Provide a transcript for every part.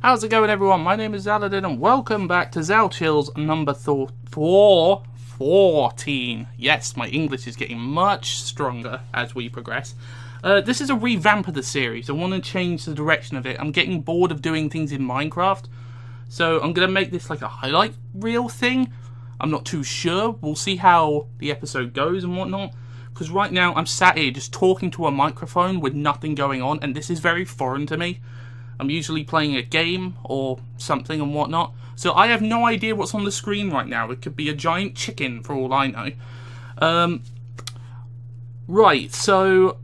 How's it going, everyone? My name is Xaladin, and welcome back to Xalchills number 14. Yes, my English is getting much stronger as we progress. This is a revamp of the series. I want to change the direction of it. I'm getting bored of doing things in Minecraft, so I'm going to make this like a highlight reel thing. I'm not too sure. We'll see how the episode goes and whatnot. Because right now I'm sat here just talking to a microphone with nothing going on, and this is very foreign to me. I'm usually playing a game or something and whatnot, so I have no idea what's on the screen right now. It could be a giant chicken for all I know. Right, so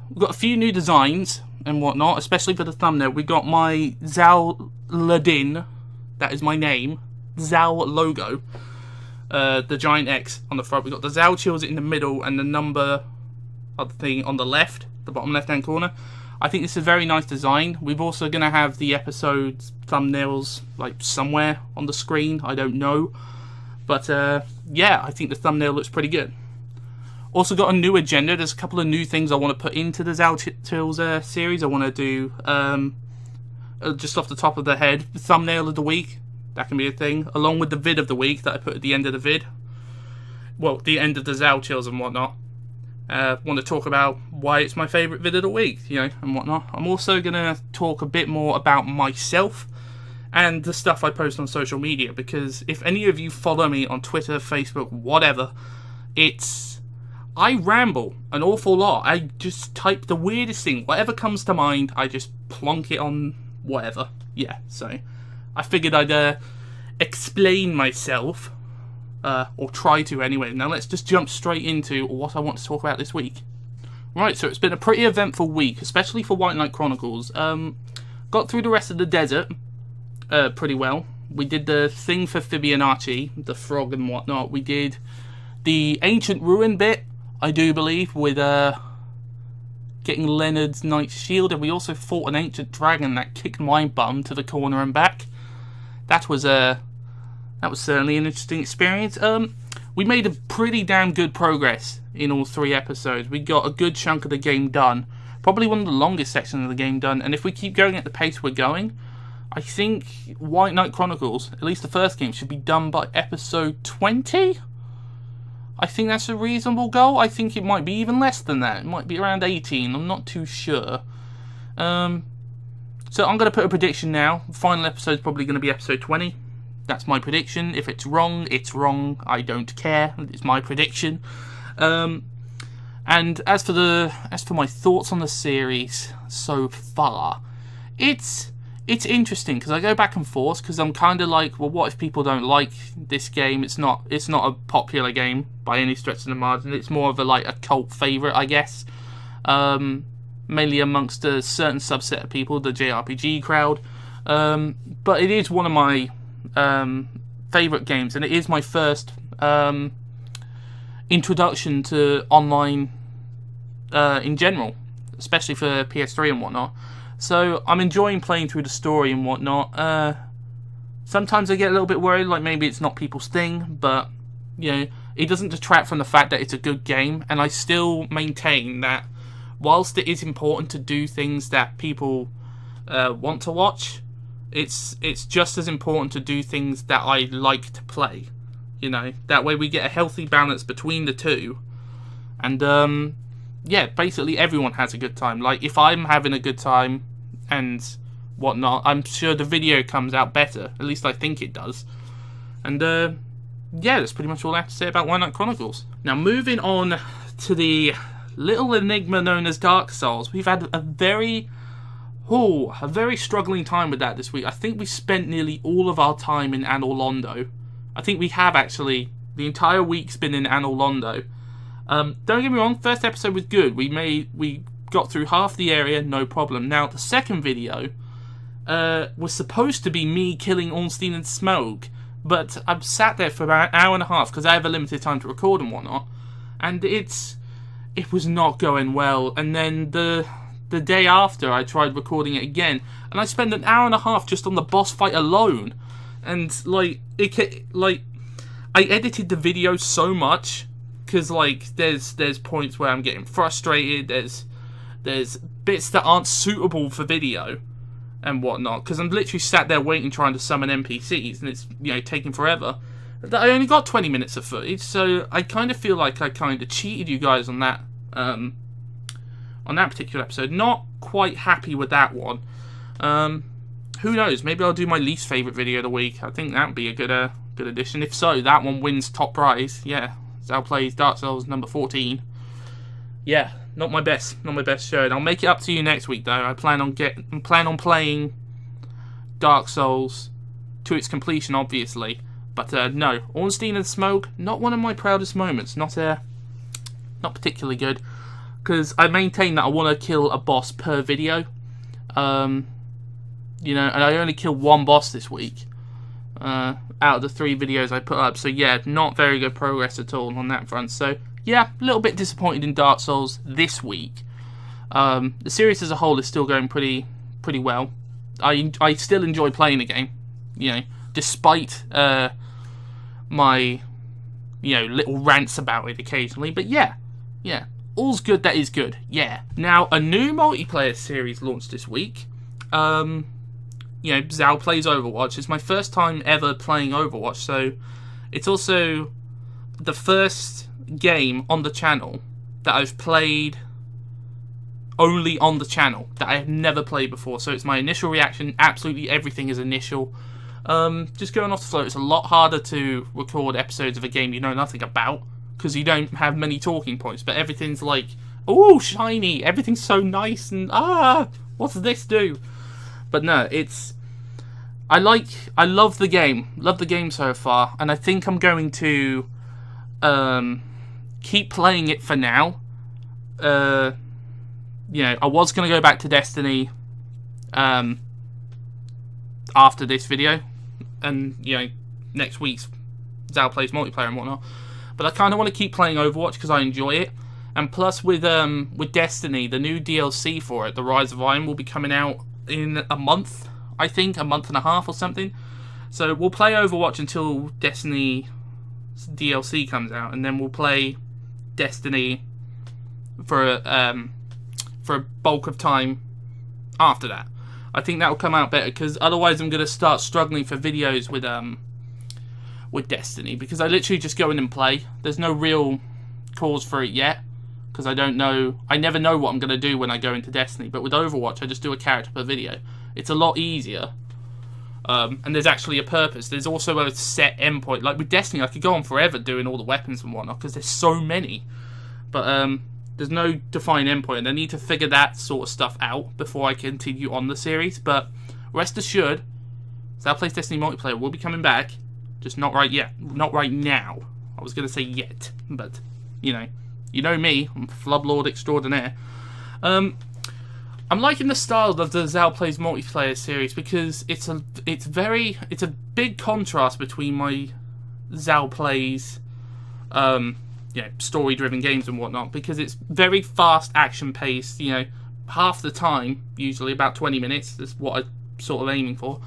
we've got a few new designs and whatnot, especially for the thumbnail. We got my Xaladin, that is my name, Zal logo, the giant X on the front. We got the Xalchills in the middle and the number of the thing on the left, the bottom left hand corner. I think this is a very nice design. We're also going to have the episode thumbnails like somewhere on the screen. I don't know. But yeah, I think the thumbnail looks pretty good. Also got a new agenda. There's a couple of new things I want to put into the Xalchills series. I want to do, just off the top of the head, thumbnail of the week. That can be a thing. Along with the vid of the week that I put at the end of the vid. Well, the end of the Xalchills and whatnot. Want to talk about why it's my favourite vid of the week, you know, and whatnot. I'm also going to talk a bit more about myself and the stuff I post on social media, because if any of you follow me on Twitter, Facebook, whatever, I ramble an awful lot. I just type the weirdest thing. Whatever comes to mind, I just plonk it on whatever. Yeah, so I figured I'd explain myself. Or try to anyway. Now let's just jump straight into what I want to talk about this week. Right, so it's been a pretty eventful week, especially for White Knight Chronicles. Got through the rest of the desert pretty well. We did the thing for Fibonacci, the frog and whatnot. We did the ancient ruin bit, I do believe, with getting Leonard's knight's shield, and we also fought an ancient dragon that kicked my bum to the corner and back. That was certainly an interesting experience. We made a pretty damn good progress in all 3 episodes. We got a good chunk of the game done. Probably one of the longest sections of the game done. And if we keep going at the pace we're going, I think White Knight Chronicles, at least the first game, should be done by episode 20? I think that's a reasonable goal. I think it might be even less than that. It might be around 18. I'm not too sure. So I'm going to put a prediction now. The final episode's probably going to be episode 20. That's my prediction. If it's wrong, it's wrong. I don't care. It's my prediction. And as for my thoughts on the series so far, it's interesting because I go back and forth, because I'm kind of like, well, what if people don't like this game? It's not a popular game by any stretch of the margin. It's more of a cult favorite, I guess. Mainly amongst a certain subset of people, the JRPG crowd. But it is one of my favorite games, and it is my first introduction to online in general, especially for PS3 and whatnot. So I'm enjoying playing through the story and whatnot. Sometimes I get a little bit worried, like maybe it's not people's thing, but you know, it doesn't detract from the fact that it's a good game, and I still maintain that whilst it is important to do things that people want to watch, it's just as important to do things that I like to play. You know, that way we get a healthy balance between the two. And yeah, basically everyone has a good time. Like, if I'm having a good time and whatnot, I'm sure the video comes out better. At least I think it does. And yeah, that's pretty much all I have to say about White Knight Chronicles. Now, moving on to the little enigma known as Dark Souls. We've had a very struggling time with that this week. I think we spent nearly all of our time in Anor Londo. I think we have, actually. The entire week's been in Anor Londo. Don't get me wrong, first episode was good. We got through half the area, no problem. Now, the second video was supposed to be me killing Ornstein and Smoke, but I've sat there for about an hour and a half because I have a limited time to record and whatnot, and it was not going well. And then the day after, I tried recording it again, and I spent an hour and a half just on the boss fight alone. And I edited the video so much because there's points where I'm getting frustrated. There's bits that aren't suitable for video, and whatnot, because I'm literally sat there waiting, trying to summon NPCs, and it's, you know, taking forever. I only got 20 minutes of footage, so I kind of feel like I kind of cheated you guys on that particular episode. Not quite happy with that one. Who knows? Maybe I'll do my least favourite video of the week. I think that would be a good addition. If so, that one wins top prize. Yeah, Zal plays Dark Souls number 14. Yeah, not my best show. And I'll make it up to you next week, though. I plan on playing Dark Souls to its completion, obviously. But no, Ornstein and Smoke, not one of my proudest moments. Not particularly good, because I maintain that I want to kill a boss per video. You know, and I only killed one boss this week out of the 3 videos I put up. So yeah, not very good progress at all on that front. So yeah, a little bit disappointed in Dark Souls this week. The series as a whole is still going pretty well. I still enjoy playing the game, you know, despite my, you know, little rants about it occasionally. But yeah, all's good that is good. Yeah. Now, a new multiplayer series launched this week. You know, Zal plays Overwatch. It's my first time ever playing Overwatch, so it's also the first game on the channel that I've played only on the channel, that I have never played before. So it's my initial reaction. Absolutely everything is initial. Just going off the float, it's a lot harder to record episodes of a game you know nothing about, because you don't have many talking points, but everything's like, oh, shiny, everything's so nice, and what's this do? But no, I love the game so far, and I think I'm going to keep playing it for now. You know, I was going to go back to Destiny after this video, and, you know, next week's Zal plays multiplayer and whatnot, but I kind of want to keep playing Overwatch because I enjoy it. And plus with Destiny, the new DLC for it, The Rise of Iron, will be coming out in a month, I think, a month and a half or something. So we'll play Overwatch until Destiny DLC comes out, and then we'll play Destiny for a bulk of time after that. I think that will come out better, because otherwise I'm going to start struggling for videos with Destiny, because I literally just go in and play. There's no real cause for it yet, because I never know what I'm going to do when I go into Destiny. But with Overwatch, I just do a character per video. It's a lot easier, and there's actually a purpose. There's also a set endpoint. Like with Destiny, I could go on forever doing all the weapons and whatnot, because there's so many. But there's no defined endpoint, and I need to figure that sort of stuff out before I continue on the series. But rest assured, Zal Plays Destiny Multiplayer will be coming back, just not right yet. Not right now. I was going to say yet, but, you know me, I'm Flub Lord Extraordinaire. I'm liking the style of the Zal Plays Multiplayer series, because it's a big contrast between my Zal Plays story-driven games and whatnot, because it's very fast, action-paced. You know, half the time, usually about 20 minutes, is what I'm sort of aiming for.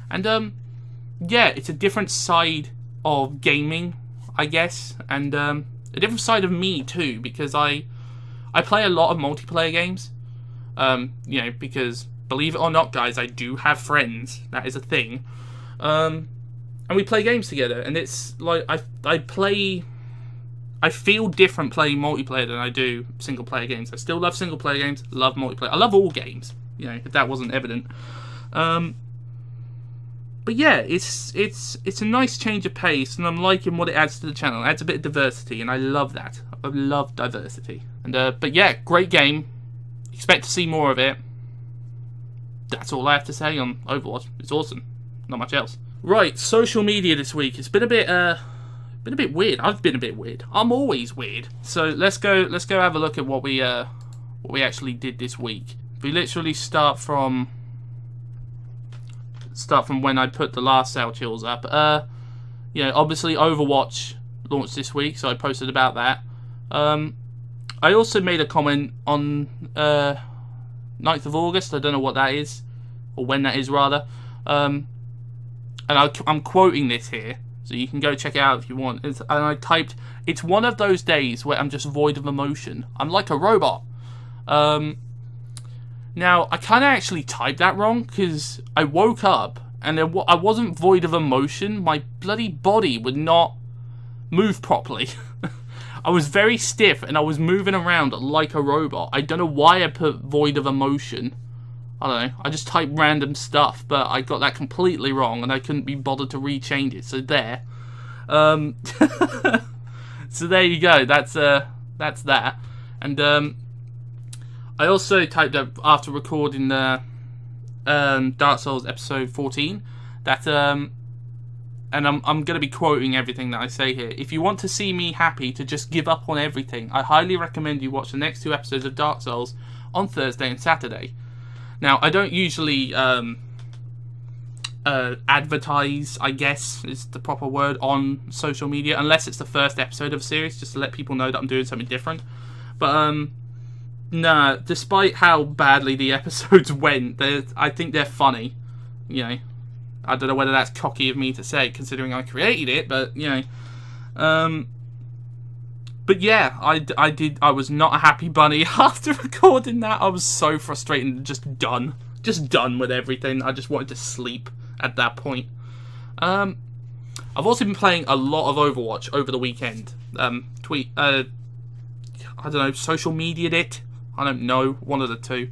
And yeah, it's a different side of gaming, I guess, and a different side of me too, because I play a lot of multiplayer games. You know, because believe it or not, guys, I do have friends. That is a thing. And we play games together, and it's like I feel different playing multiplayer than I do single player games. I still love single player games, love multiplayer. I love all games, you know, if that wasn't evident. But yeah, it's a nice change of pace, and I'm liking what it adds to the channel. It adds a bit of diversity, and I love that. I love diversity. And but yeah, great game. Expect to see more of it. That's all I have to say on Overwatch. It's awesome. Not much else. Right, social media this week. It's been a bit weird. I've been a bit weird. I'm always weird. So let's go have a look at what we actually did this week. We literally start from when I put the last Sale Chills up. You know, obviously Overwatch launched this week, so I posted about that. I also made a comment on 9th of August. I don't know what that is, or when that is rather. And I'm quoting this here, so you can go check it out if you want. And I typed, "It's one of those days where I'm just void of emotion. I'm like a robot." Now, I kind of actually typed that wrong, because I woke up, and I wasn't void of emotion. My bloody body would not move properly. I was very stiff, and I was moving around like a robot. I don't know why I put void of emotion. I don't know. I just typed random stuff, but I got that completely wrong, and I couldn't be bothered to rechange it. So there. So there you go. That's that. And I also typed up after recording the Dark Souls episode 14 that and I'm going to be quoting everything that I say here. If you want to see me happy to just give up on everything, I highly recommend you watch the next 2 episodes of Dark Souls on Thursday and Saturday. Now, I don't usually advertise, I guess is the proper word, on social media, unless it's the first episode of a series, just to let people know that I'm doing something different. But, nah, despite how badly the episodes went, I think they're funny. You know, I don't know whether that's cocky of me to say, considering I created it, but, you know. But yeah, I was not a happy bunny after recording that. I was so frustrated and just done with everything. I just wanted to sleep at that point. I've also been playing a lot of Overwatch over the weekend. I don't know, social media'd it. I don't know, one of the two.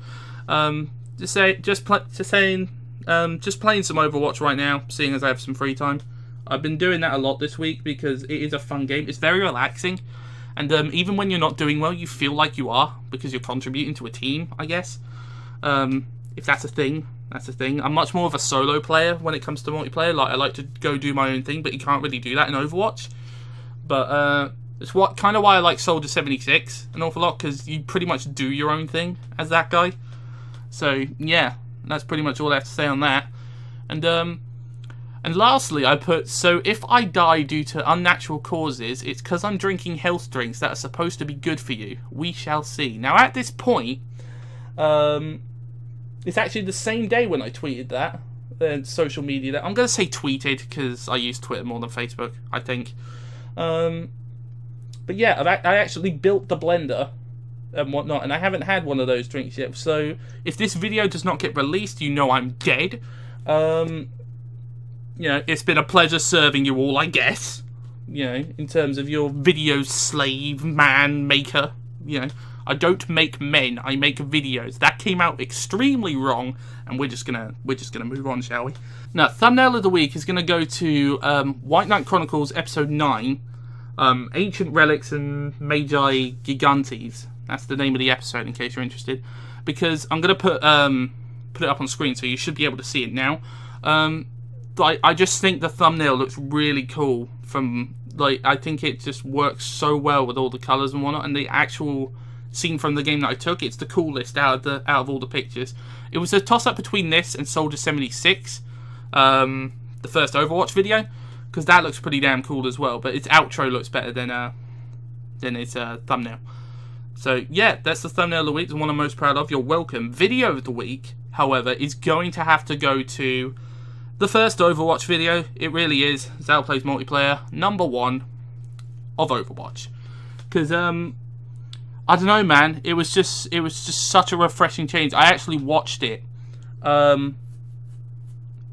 Just playing some Overwatch right now, seeing as I have some free time. I've been doing that a lot this week because it is a fun game. It's very relaxing. And even when you're not doing well, you feel like you are, because you're contributing to a team, I guess. If that's a thing, that's a thing. I'm much more of a solo player when it comes to multiplayer. Like, I like to go do my own thing, but you can't really do that in Overwatch. But it's kind of why I like Soldier 76 an awful lot, because you pretty much do your own thing as that guy. So, yeah, that's pretty much all I have to say on that. And lastly, I put, so if I die due to unnatural causes, it's because I'm drinking health drinks that are supposed to be good for you. We shall see. Now, at this point, it's actually the same day when I tweeted that, social media. That I'm going to say tweeted, because I use Twitter more than Facebook, I think. But yeah, I actually built the blender and whatnot, and I haven't had one of those drinks yet. So if this video does not get released, you know I'm dead. You know, it's been a pleasure serving you all, I guess. You know, in terms of your video slave, man, maker. You know, I don't make men, I make videos. That came out extremely wrong, and we're just gonna move on, shall we? Now, thumbnail of the week is gonna go to White Knight Chronicles episode 9, Ancient Relics and Magi Gigantes. That's the name of the episode, in case you're interested. Because I'm gonna put it up on screen, so you should be able to see it now. I just think the thumbnail looks really cool. I think it just works so well with all the colours and whatnot, and the actual scene from the game that I took, it's the coolest out of all the pictures. It was a toss-up between this and Soldier 76, the first Overwatch video, because that looks pretty damn cool as well, but its outro looks better than its thumbnail. So yeah, that's the thumbnail of the week, the one I'm most proud of. You're welcome. Video of the week, however, is going to have to go to the first Overwatch video. It really is Zal Plays Multiplayer, #1 of Overwatch. Because I don't know, man. It was just such a refreshing change. I actually watched it and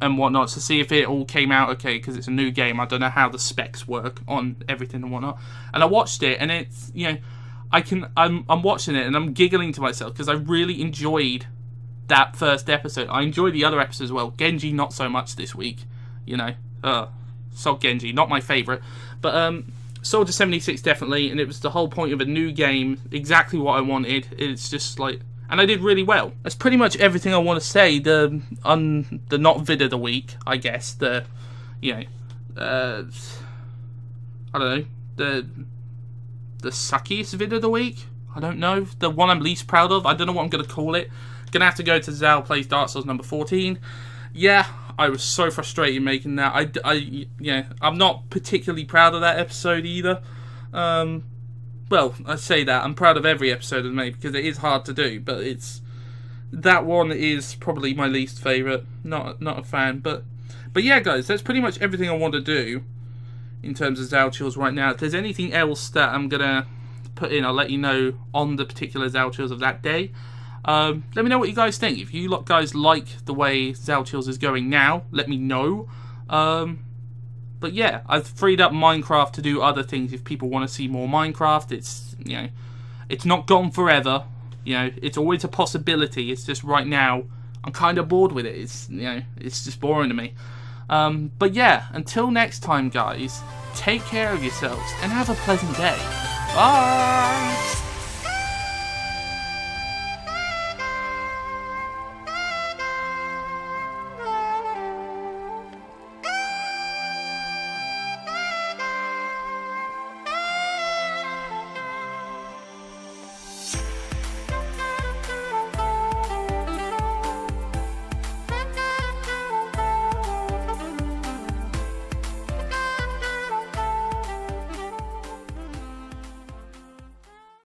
whatnot to see if it all came out okay, because it's a new game. I don't know how the specs work on everything and whatnot. And I watched it, and it's, you know, I'm watching it and I'm giggling to myself because I really enjoyed that first episode. I enjoyed the other episodes as well. Genji, not so much this week, you know. So Genji, not my favourite. But Soldier 76 definitely, and it was the whole point of a new game, exactly what I wanted. It's just like, and I did really well. That's pretty much everything I want to say. The not vid of the week, I guess. I don't know. The suckiest vid of the week? I don't know. The one I'm least proud of? I don't know what I'm going to call it. Gonna have to go to Zal Plays Dark Souls number 14. Yeah, I was so frustrated making that. I'm not particularly proud of that episode either. Well, I say that. I'm proud of every episode I've made because it is hard to do, but that one is probably my least favourite. Not a fan, but yeah, guys, that's pretty much everything I want to do in terms of Zal Chills right now. If there's anything else that I'm gonna put in, I'll let you know on the particular Zal Chills of that day. Let me know what you guys think. If you guys like the way Xalchills is going now, let me know. But yeah, I've freed up Minecraft to do other things. If people want to see more Minecraft, it's, you know, it's not gone forever. You know, it's always a possibility. It's just right now, I'm kind of bored with it. It's, you know, it's just boring to me. But yeah, until next time, guys, take care of yourselves and have a pleasant day. Bye!